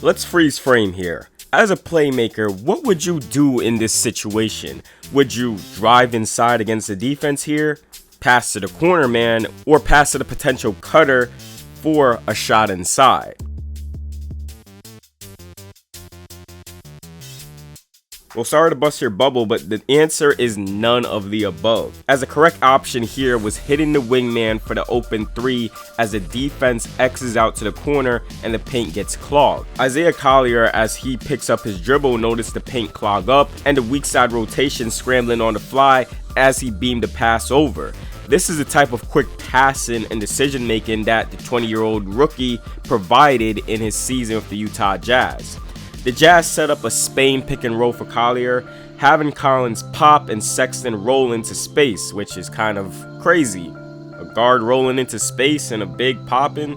Let's freeze frame here. As a playmaker, what would you do in this situation? Would you drive inside against the defense here, pass to the corner man, or pass to the potential cutter for a shot inside? Well, sorry to bust your bubble, but the answer is none of the above, as the correct option here was hitting the wingman for the open 3 as the defense X's out to the corner and the paint gets clogged. Isaiah Collier, as he picks up his dribble, noticed the paint clog up and the weak side rotation scrambling on the fly as he beamed the pass over. This is the type of quick passing and decision making that the 20-year-old rookie provided in his season with the Utah Jazz. The Jazz set up a Spain pick and roll for Collier, having Collins pop and Sexton roll into space, which is kind of crazy. A guard rolling into space and a big popping.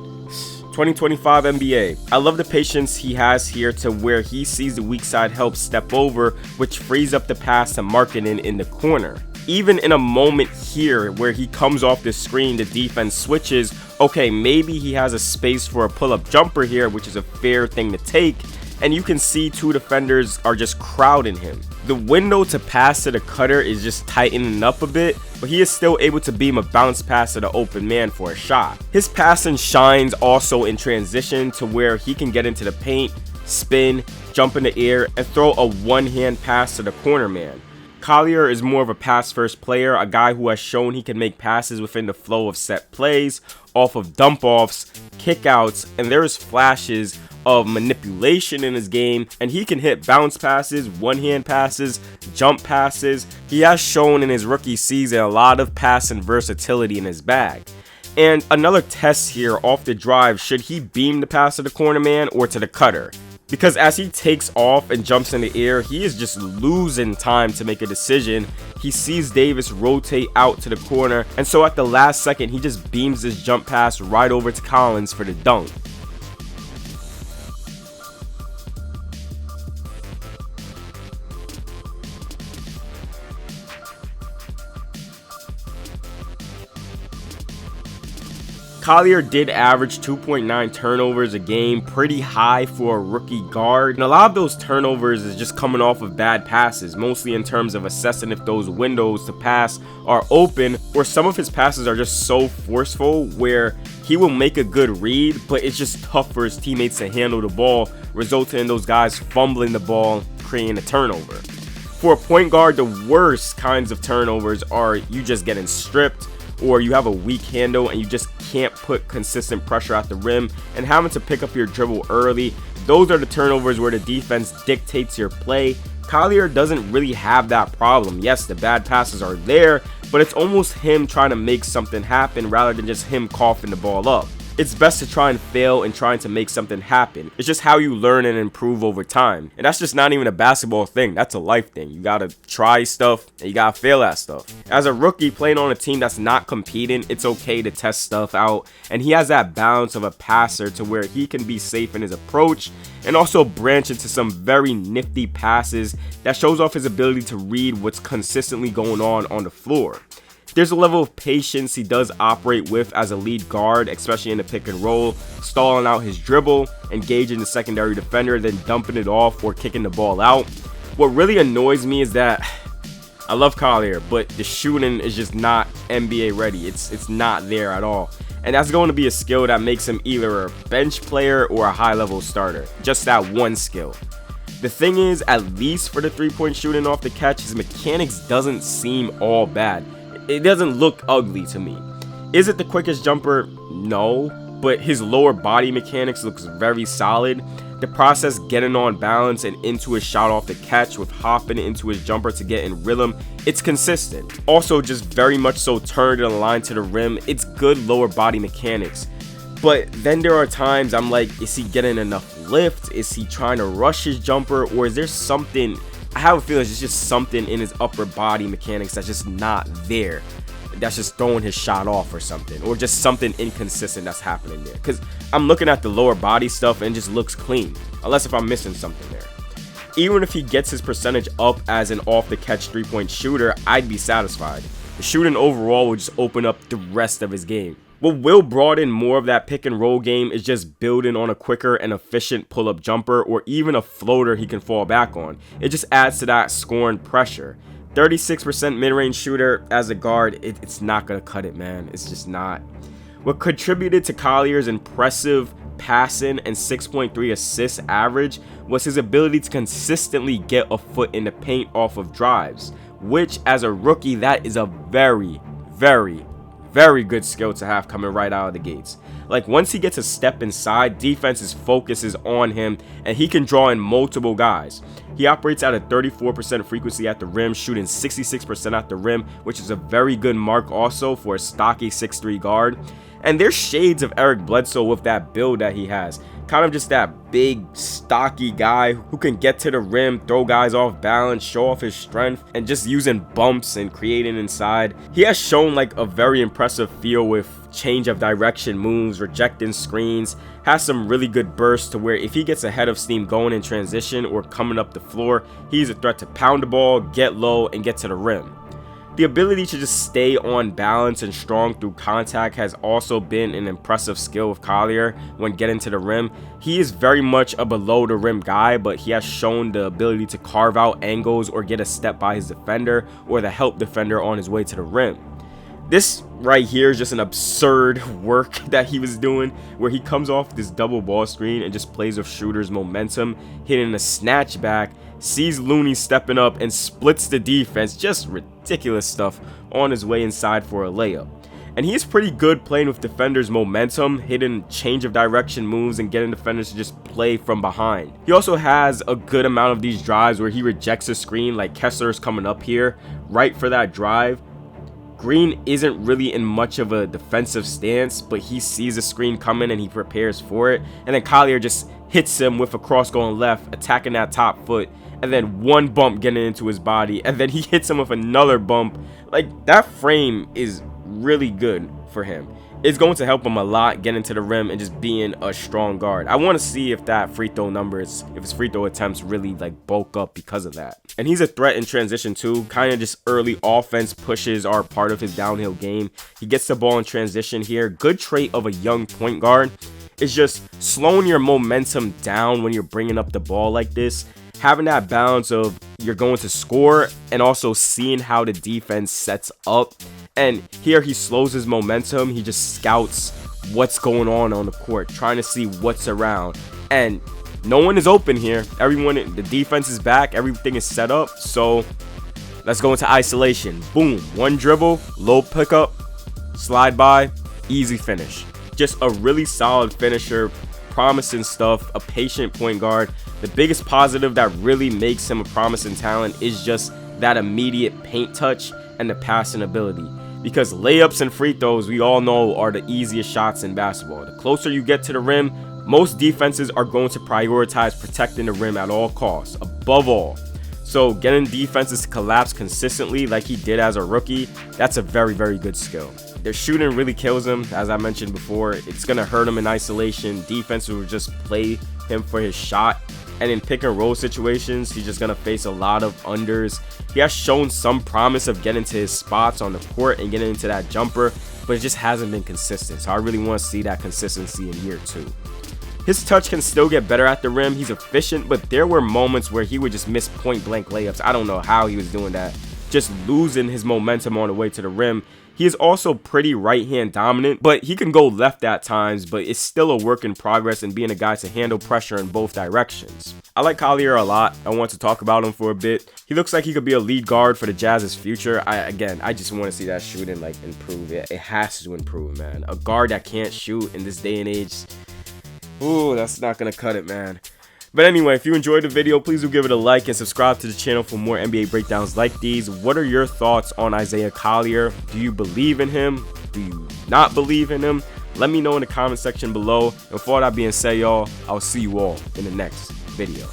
2025 NBA. I love the patience he has here to where he sees the weak side help step over, which frees up the pass to Markkanen in the corner. Even in a moment here where he comes off the screen, the defense switches. Okay, maybe he has a space for a pull-up jumper here, which is a fair thing to take. And you can see two defenders are just crowding him. The window to pass to the cutter is just tightening up a bit, but he is still able to beam a bounce pass to the open man for a shot. His passing shines also in transition to where he can get into the paint, spin, jump in the air, and throw a one-hand pass to the corner man. Collier is more of a pass-first player, a guy who has shown he can make passes within the flow of set plays, off of dump-offs, kickouts, and there is flashes of manipulation in his game, and he can hit bounce passes, one-hand passes, jump passes. He has shown in his rookie season a lot of passing versatility in his bag. And another test here off the drive, should he beam the pass to the corner man or to the cutter? Because as he takes off and jumps in the air, he is just losing time to make a decision. He sees Davis rotate out to the corner, and so at the last second, he just beams his jump pass right over to Collins for the dunk. Collier did average 2.9 turnovers a game, pretty high for a rookie guard. And a lot of those turnovers is just coming off of bad passes, mostly in terms of assessing if those windows to pass are open, or some of his passes are just so forceful where he will make a good read, but it's just tough for his teammates to handle the ball, resulting in those guys fumbling the ball, creating a turnover. For a point guard, the worst kinds of turnovers are you just getting stripped, or you have a weak handle and you just can't put consistent pressure at the rim and having to pick up your dribble early. Those are the turnovers where the defense dictates your play. Collier doesn't really have that problem. Yes, the bad passes are there, but it's almost him trying to make something happen rather than just him coughing the ball up. It's best to try and fail and trying to make something happen. It's just how you learn and improve over time. And that's just not even a basketball thing. That's a life thing. You gotta try stuff and you gotta fail at stuff. As a rookie playing on a team that's not competing, it's okay to test stuff out. And he has that balance of a passer to where he can be safe in his approach and also branch into some very nifty passes that shows off his ability to read what's consistently going on the floor. There's a level of patience he does operate with as a lead guard, especially in the pick and roll, stalling out his dribble, engaging the secondary defender, then dumping it off or kicking the ball out. What really annoys me is that I love Collier, but the shooting is just not NBA ready. It's not there at all. And that's going to be a skill that makes him either a bench player or a high-level starter. Just that one skill. The thing is, at least for the three-point shooting off the catch, his mechanics doesn't seem all bad. It doesn't look ugly to me. Is it the quickest jumper? No, but his lower body mechanics looks very solid. The process getting on balance and into his shot off the catch with hopping into his jumper to get in rhythm, it's consistent. Also just very much so turned and aligned to the rim. It's good lower body mechanics. But then there are times I'm like, is he getting enough lift? Is he trying to rush his jumper? Or is there something, I have a feeling it's just something in his upper body mechanics that's just not there. That's just throwing his shot off or something. Or just something inconsistent that's happening there. Because I'm looking at the lower body stuff and it just looks clean. Unless if I'm missing something there. Even if he gets his percentage up as an off-the-catch three-point shooter, I'd be satisfied. The shooting overall would just open up the rest of his game. What will broaden more of that pick and roll game is just building on a quicker and efficient pull-up jumper or even a floater he can fall back on. It just adds to that scoring pressure. 36% mid-range shooter as a guard, it's not going to cut it, man. It's just not. What contributed to Collier's impressive passing and 6.3 assists average was his ability to consistently get a foot in the paint off of drives, which as a rookie, that is a very, very, very good skill to have coming right out of the gates. Like, once he gets a step inside, defense's focus is on him and he can draw in multiple guys. He operates at a 34% frequency at the rim, shooting 66% at the rim, which is a very good mark also for a stocky 6'3 guard. And there's shades of Eric Bledsoe with that build that he has. Kind of just that big, stocky guy who can get to the rim, throw guys off balance, show off his strength, and just using bumps and creating inside. He has shown like a very impressive feel with change of direction moves, rejecting screens, has some really good bursts to where if he gets ahead of steam going in transition or coming up the floor, he's a threat to pound the ball, get low, and get to the rim. The ability to just stay on balance and strong through contact has also been an impressive skill of Collier when getting to the rim. He is very much a below the rim guy, but he has shown the ability to carve out angles or get a step by his defender or the help defender on his way to the rim. This right here is just an absurd work that he was doing where he comes off this double ball screen and just plays with shooter's momentum, hitting a snatch back, sees Looney stepping up and splits the defense. Just ridiculous stuff on his way inside for a layup. And he is pretty good playing with defenders' momentum, hitting change of direction moves and getting defenders to just play from behind. He also has a good amount of these drives where he rejects a screen, like Kessler's coming up here right for that drive. Green isn't really in much of a defensive stance, but he sees a screen coming and he prepares for it. And then Collier just hits him with a cross going left, attacking that top foot, and then one bump getting into his body, and then he hits him with another bump. Like, that frame is really good for him. It's going to help him a lot getting to the rim and just being a strong guard. I want to see if that free throw numbers, if his free throw attempts really like bulk up because of that. And he's a threat in transition too. Kind of just early offense pushes are part of his downhill game. He gets the ball in transition here. Good trait of a young point guard is just slowing your momentum down when you're bringing up the ball like this. Having that balance of you're going to score and also seeing how the defense sets up. And here he slows his momentum. He just scouts what's going on the court, trying to see what's around. And no one is open here. Everyone, the defense is back. Everything is set up. So let's go into isolation. Boom. One dribble, low pickup, slide by, easy finish. Just a really solid finisher, promising stuff, a patient point guard. The biggest positive that really makes him a promising talent is just that immediate paint touch and the passing ability. Because layups and free throws, we all know, are the easiest shots in basketball. The closer you get to the rim, most defenses are going to prioritize protecting the rim at all costs, above all. So getting defenses to collapse consistently like he did as a rookie, that's a very, very good skill. Their shooting really kills him, as I mentioned before. It's going to hurt him in isolation. Defense will just play him for his shot. And in pick and roll situations, he's just going to face a lot of unders. He has shown some promise of getting to his spots on the court and getting into that jumper, but it just hasn't been consistent. So I really want to see that consistency in year 2. His touch can still get better at the rim. He's efficient, but there were moments where he would just miss point blank layups. I don't know how he was doing that. Just losing his momentum on the way to the rim. He is also pretty right-hand dominant, but he can go left at times, but it's still a work in progress and being a guy to handle pressure in both directions. I like Collier a lot. I want to talk about him for a bit. He looks like he could be a lead guard for the Jazz's future. I just want to see that shooting like improve. It has to improve, man. A guard that can't shoot in this day and age, ooh, that's not gonna cut it, man. But anyway, if you enjoyed the video, please do give it a like and subscribe to the channel for more NBA breakdowns like these. What are your thoughts on Isaiah Collier? Do you believe in him? Do you not believe in him? Let me know in the comment section below. And for all that being said, y'all, I'll see you all in the next video.